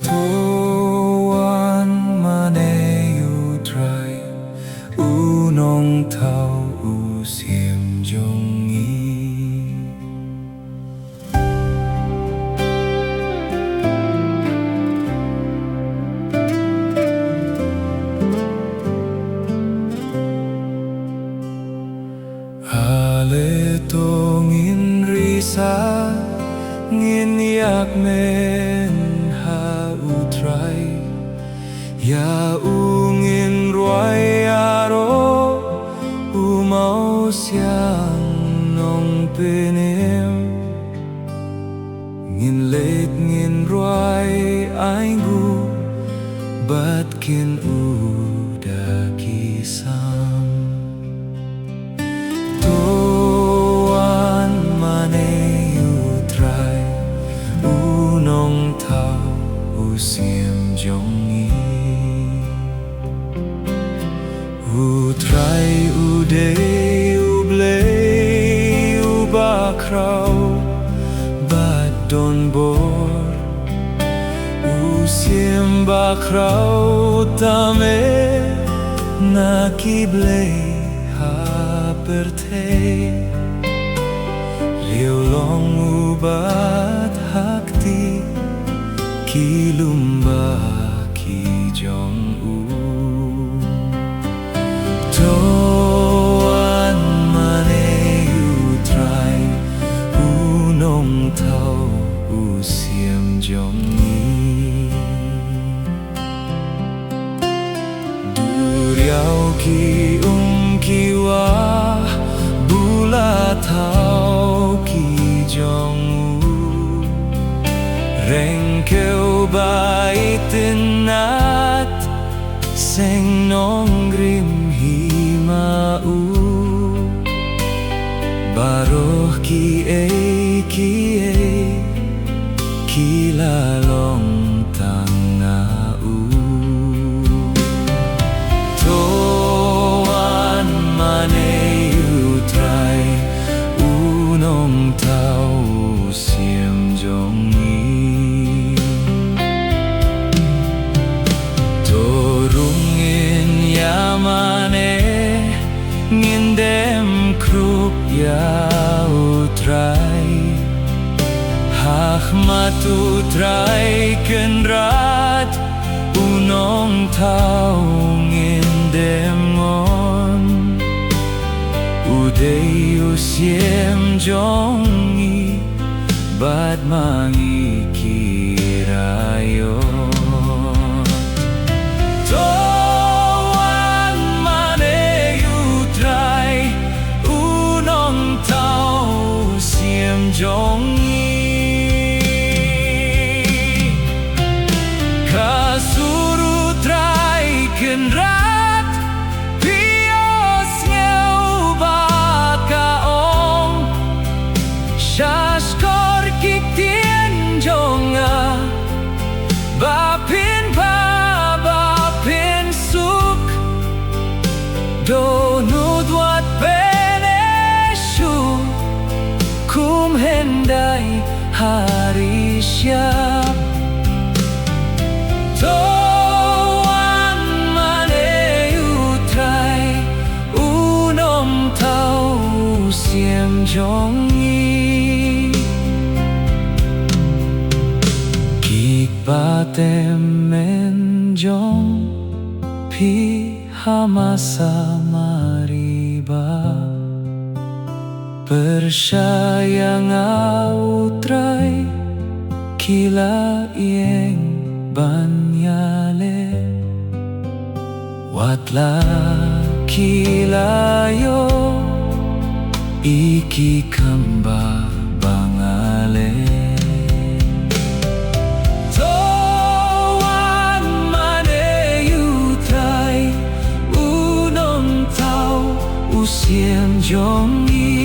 Tuan manayudray unong tao usim jongi Ale tongin risa ngin yak men ha utray ya ungin ruay aro umau siang nong penim ngin late ngin ruay aingu bat kin uda kisam tuan manayudray unong tao usim jongi utray uday ublay ubakraw bat don bor usim bakraw tame nakiblay haperte liulong ubat hakti kilumba kijong u tuan manayudray unong tao usim jongi duriao ki kiwa bula tao ki jong u rengkeu baitinat seng nong grim hima u baroh ki kilalong tanga u tuan manayudray unong tao usim jongi torungin yamane ngindem krup ya utray hachmat utray kenrat unong tao ngindem ngon uday usim jongi bat mangikirayo tuan manayudray unong tao usim jongi kasurutray kenrat pios ngeu bakaong shaskor kik tien jonga bapin pa bapin suk donudwat beneshu kum hendai hari syab tuan manayudray unong tao usim jongi kik batem menjong pi hamasa mariba persyayang utray kila ieng banyale watla kilayo iki kamba bangale tuan manayudray unong tao usim jongi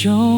จง